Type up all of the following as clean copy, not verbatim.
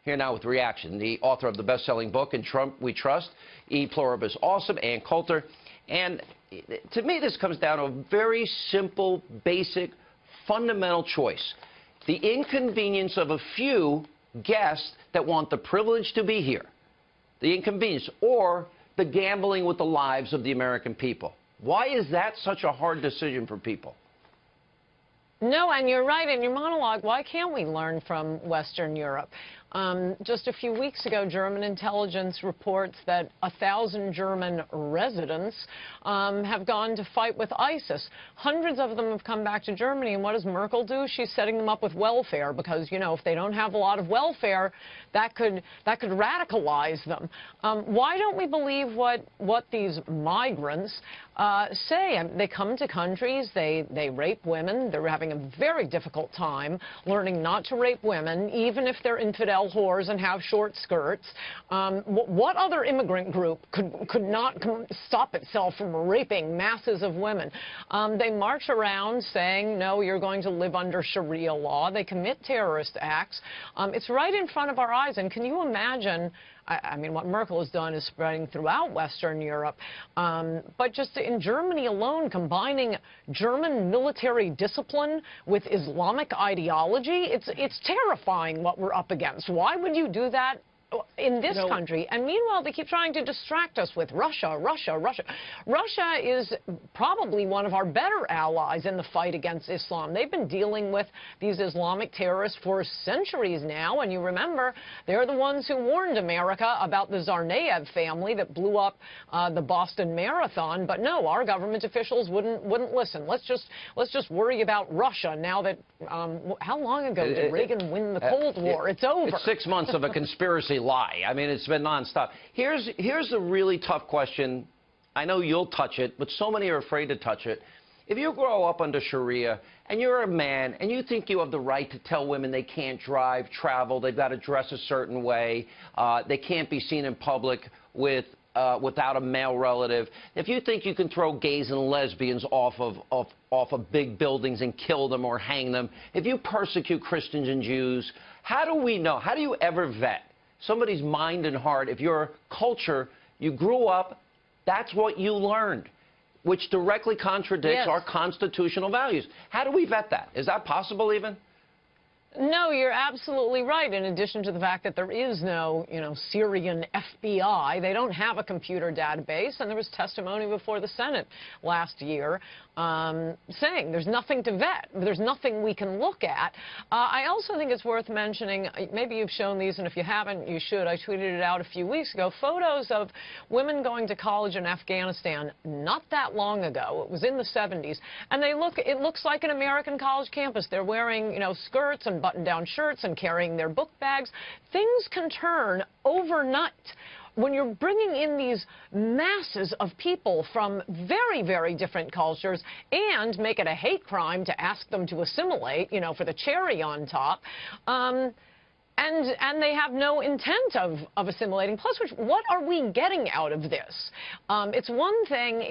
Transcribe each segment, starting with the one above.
Here now with reaction, the author of the best-selling book, In Trump We Trust, E Pluribus Awesome, and Coulter. And to me, this comes down to a very simple, basic, fundamental choice. The inconvenience of a few guests that want the privilege to be here, the inconvenience, or the gambling with the lives of the American people. Why is that such a hard decision for people? No, and you're right in your monologue. Why can't we learn from Western Europe? Just a few weeks ago, German intelligence reports that 1,000 German residents have gone to fight with ISIS. Hundreds of them have come back to Germany, and what does Merkel do? She's setting them up with welfare because, you know, if they don't have a lot of welfare, that could radicalize them. Why don't we believe what these migrants say? They come to countries, they rape women. They're having a very difficult time learning not to rape women, even if they're infidel whores and have short skirts. What other immigrant group could not stop itself from raping masses of women? They march around saying, no, you're going to live under Sharia law. They commit terrorist acts. It's right in front of our eyes. And can you imagine? I mean, what Merkel has done is spreading throughout Western Europe. But just in Germany alone, combining German military discipline with Islamic ideology, it's terrifying what we're up against. Why would you do that in this country? And meanwhile, they keep trying to distract us with Russia, Russia, Russia. Russia is probably one of our better allies in the fight against Islam. They've been dealing with these Islamic terrorists for centuries now. And you remember, they're the ones who warned America about the Tsarnaev family that blew up the Boston Marathon. But no, our government officials wouldn't listen. Let's just worry about Russia now that, how long ago did Reagan win the Cold War? It's over. It's 6 months of a conspiracy lie. I mean, it's been nonstop. Here's a really tough question. I know you'll touch it, but so many are afraid to touch it. If you grow up under Sharia and you're a man and you think you have the right to tell women they can't drive, travel, they've got to dress a certain way, they can't be seen in public without a male relative, if you think you can throw gays and lesbians off of big buildings and kill them or hang them, if you persecute Christians and Jews, how do we know? How do you ever vet somebody's mind and heart? If your culture, you grew up, that's what you learned, which directly contradicts our constitutional values. How do we vet that? Is that possible even? No, you're absolutely right. In addition to the fact that there is no, Syrian FBI, they don't have a computer database, and there was testimony before the Senate last year saying there's nothing to vet. There's nothing we can look at. I also think it's worth mentioning, maybe you've shown these, and if you haven't, you should. I tweeted it out a few weeks ago, photos of women going to college in Afghanistan not that long ago. It was in the 70s, and it looks like an American college campus. They're wearing, skirts and button-down shirts and carrying their book bags. Things can turn overnight when you're bringing in these masses of people from very, very different cultures and make it a hate crime to ask them to assimilate, for the cherry on top. And they have no intent of assimilating. Plus, what are we getting out of this? It's one thing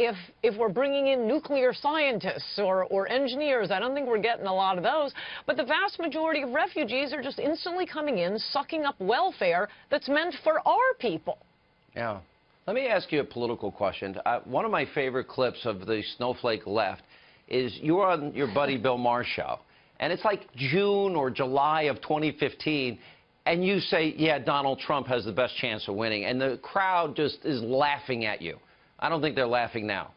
if we're bringing in nuclear scientists or engineers. I don't think we're getting a lot of those. But the vast majority of refugees are just instantly coming in, sucking up welfare that's meant for our people. Yeah. Let me ask you a political question. One of my favorite clips of the snowflake left is you're on your buddy Bill Maher's show, and it's like June or July of 2015, and you say, yeah, Donald Trump has the best chance of winning, and the crowd just is laughing at you. I don't think they're laughing now.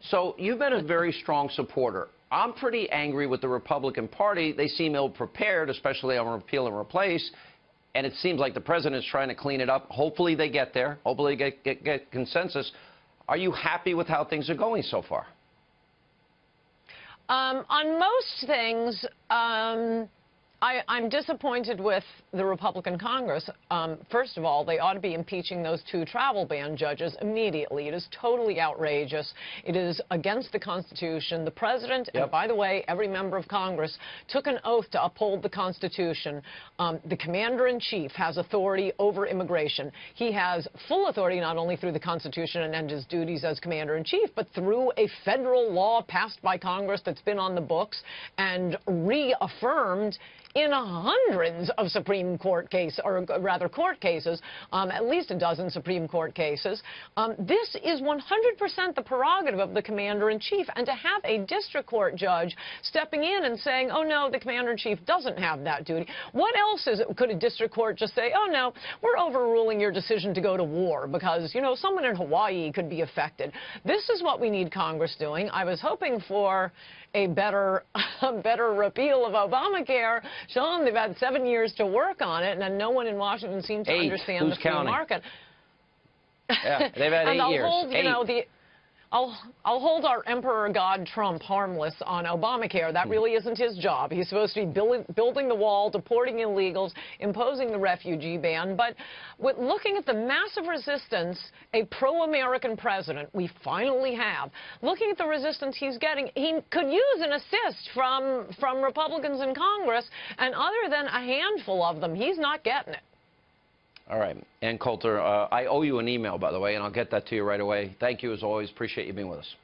So you've been a very strong supporter. I'm pretty angry with the Republican Party. They seem ill-prepared, especially on repeal and replace, and it seems like the president is trying to clean it up. Hopefully they get there. Hopefully they get consensus. Are you happy with how things are going so far? On most things, I'm disappointed with the Republican Congress. First of all, they ought to be impeaching those 2 travel ban judges immediately. It is totally outrageous. It is against the Constitution. The president, and by the way, every member of Congress, took an oath to uphold the Constitution. The commander-in-chief has authority over immigration. He has full authority not only through the Constitution and his duties as commander-in-chief, but through a federal law passed by Congress that's been on the books and reaffirmed in hundreds of Supreme Court cases, or rather court cases, at least a dozen Supreme Court cases. This is 100% the prerogative of the commander-in-chief. And to have a district court judge stepping in and saying, oh, no, the commander-in-chief doesn't have that duty. What else is it? Could a district court just say, oh, no, we're overruling your decision to go to war because, you know, someone in Hawaii could be affected. This is what we need Congress doing. I was hoping for a better repeal of Obamacare. Sean, they've had 7 years to work on it, and no one in Washington seems to understand the free market. Yeah, they've had 8 years. Hold, you know, I'll hold our Emperor God Trump harmless on Obamacare. That really isn't his job. He's supposed to be building the wall, deporting illegals, imposing the refugee ban. But with looking at the massive resistance a pro-American president we finally have, looking at the resistance he's getting, he could use an assist from Republicans in Congress, and other than a handful of them, he's not getting it. All right. Ann Coulter, I owe you an email, by the way, and I'll get that to you right away. Thank you, as always. Appreciate you being with us.